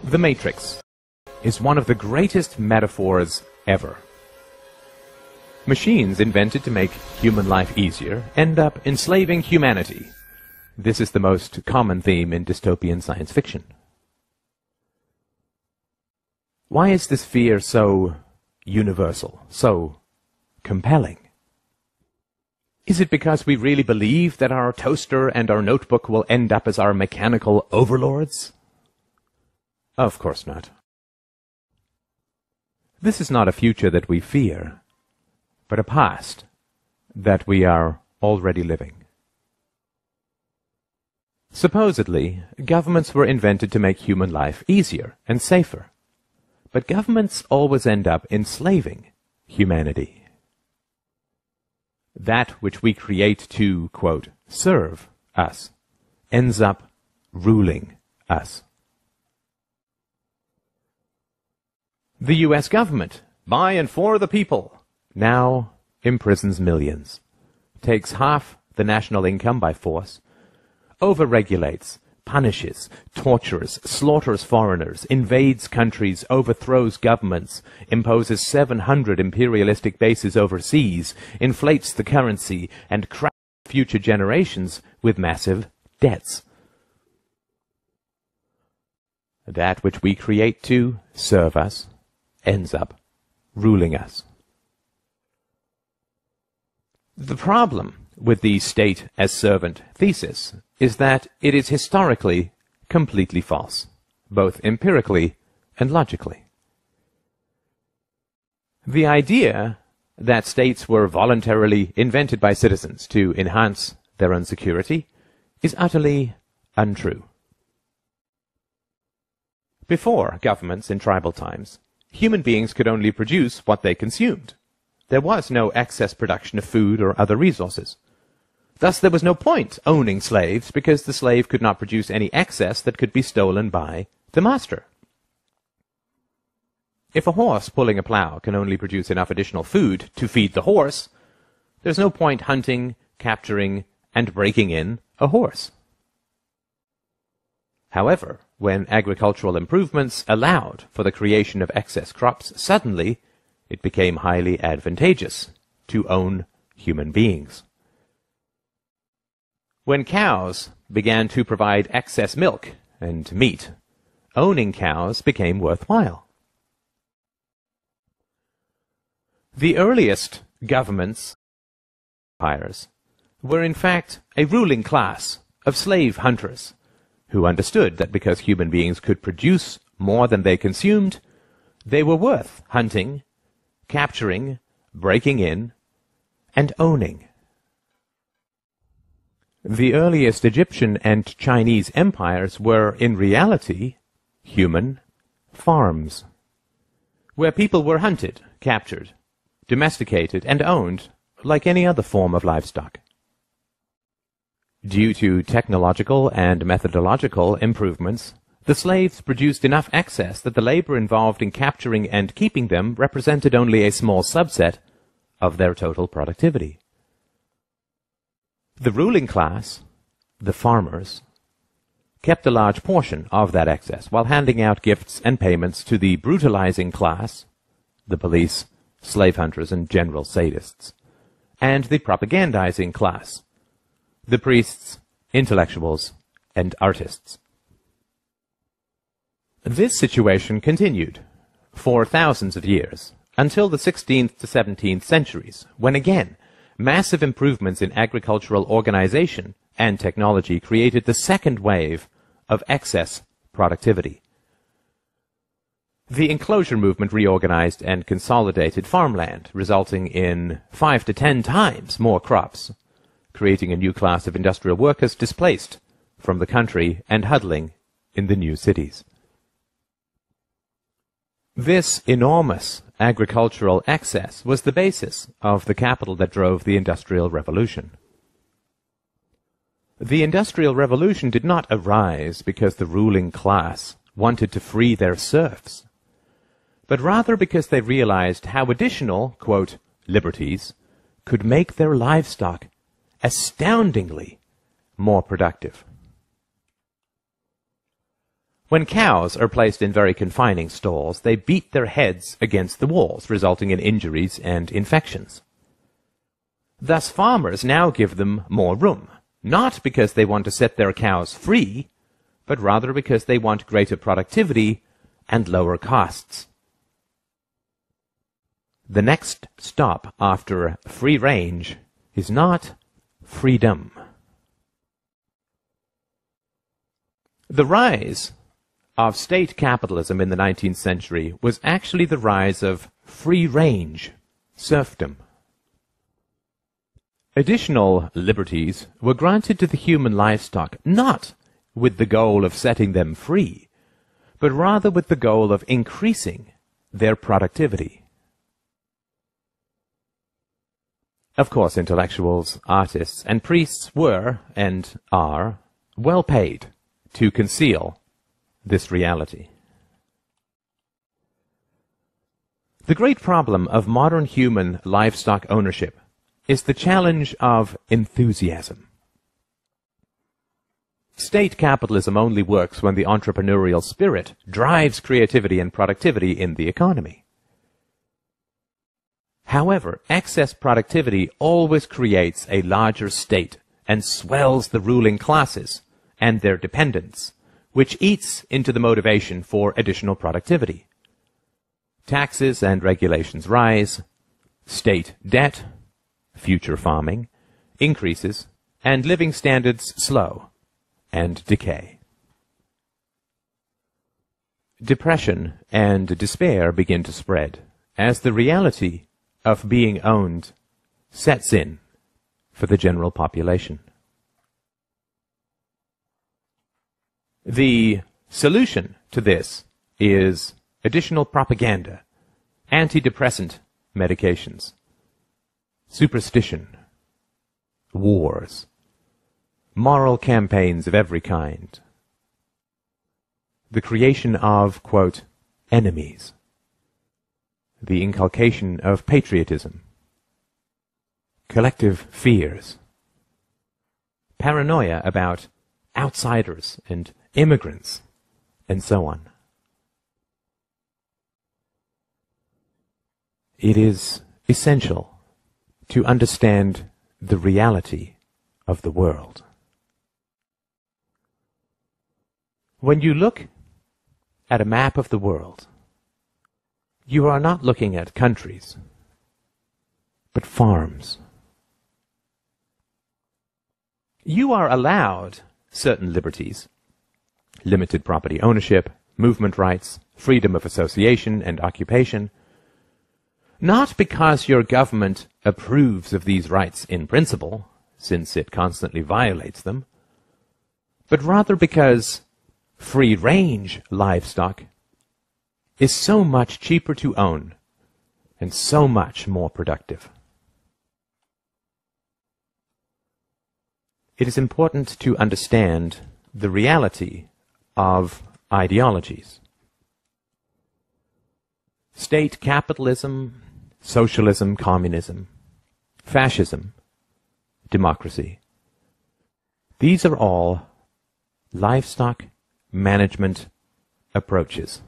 The Matrix is one of the greatest metaphors ever. Machines invented to make human life easier end up enslaving humanity. This is the most common theme in dystopian science fiction. Why is this fear so universal, so compelling? Is it because we really believe that our toaster and our notebook will end up as our mechanical overlords? Of course not. This is not a future that we fear, but a past that we are already living. Supposedly, governments were invented to make human life easier and safer, but governments always end up enslaving humanity. That which we create to, quote, serve us, ends up ruling us. The U.S. government, by and for the people, now imprisons millions, takes half the national income by force, overregulates, punishes, tortures, slaughters foreigners, invades countries, overthrows governments, imposes 700 imperialistic bases overseas, inflates the currency, and crushes future generations with massive debts. That which we create to serve us ends up ruling us. The problem with the state as servant thesis is that it is historically completely false, both empirically and logically. The idea that states were voluntarily invented by citizens to enhance their own security is utterly untrue. Before governments in tribal times, human beings could only produce what they consumed. There was no excess production of food or other resources. Thus there was no point owning slaves, because the slave could not produce any excess that could be stolen by the master. If a horse pulling a plow can only produce enough additional food to feed the horse, there's no point hunting, capturing, and breaking in a horse. However, when agricultural improvements allowed for the creation of excess crops, suddenly it became highly advantageous to own human beings. When cows began to provide excess milk and meat, owning cows became worthwhile. The earliest governments, empires, were in fact a ruling class of slave hunters, who understood that because human beings could produce more than they consumed, they were worth hunting, capturing, breaking in, and owning. The earliest Egyptian and Chinese empires were, in reality, human farms, where people were hunted, captured, domesticated, and owned like any other form of livestock. Due to technological and methodological improvements, the slaves produced enough excess that the labor involved in capturing and keeping them represented only a small subset of their total productivity. The ruling class, the farmers, kept a large portion of that excess while handing out gifts and payments to the brutalizing class, the police, slave hunters, and general sadists, and the propagandizing class, the priests, intellectuals, and artists. This situation continued for thousands of years, until the 16th to 17th centuries, when again, massive improvements in agricultural organization and technology created the second wave of excess productivity. The enclosure movement reorganized and consolidated farmland, resulting in 5 to 10 times more crops, creating a new class of industrial workers displaced from the country and huddling in the new cities. This enormous agricultural excess was the basis of the capital that drove the Industrial Revolution. The Industrial Revolution did not arise because the ruling class wanted to free their serfs, but rather because they realized how additional, quote, liberties could make their livestock astoundingly more productive. When cows are placed in very confining stalls, they beat their heads against the walls, resulting in injuries and infections. Thus farmers now give them more room, not because they want to set their cows free, but rather because they want greater productivity and lower costs. The next stop after free range is not freedom. The rise of state capitalism in the 19th century was actually the rise of free-range serfdom. Additional liberties were granted to the human livestock, not with the goal of setting them free, but rather with the goal of increasing their productivity. Of course, intellectuals, artists, and priests were, and are, well paid to conceal this reality. The great problem of modern human livestock ownership is the challenge of enthusiasm. State capitalism only works when the entrepreneurial spirit drives creativity and productivity in the economy. However, excess productivity always creates a larger state and swells the ruling classes and their dependents, which eats into the motivation for additional productivity. Taxes and regulations rise, state debt, future farming, increases, and living standards slow and decay. Depression and despair begin to spread as the reality of being owned sets in for the general population. The solution to this is additional propaganda, antidepressant medications, superstition, wars, moral campaigns of every kind, the creation of, quote, enemies, the inculcation of patriotism, collective fears, paranoia about outsiders and immigrants, and so on. It is essential to understand the reality of the world. When you look at a map of the world, you are not looking at countries, but farms. You are allowed certain liberties: limited property ownership, movement rights, freedom of association and occupation, not because your government approves of these rights in principle, since it constantly violates them, but rather because free-range livestock is so much cheaper to own and so much more productive. It is important to understand the reality of ideologies. State capitalism, socialism, communism, fascism, democracy. These are all livestock management approaches.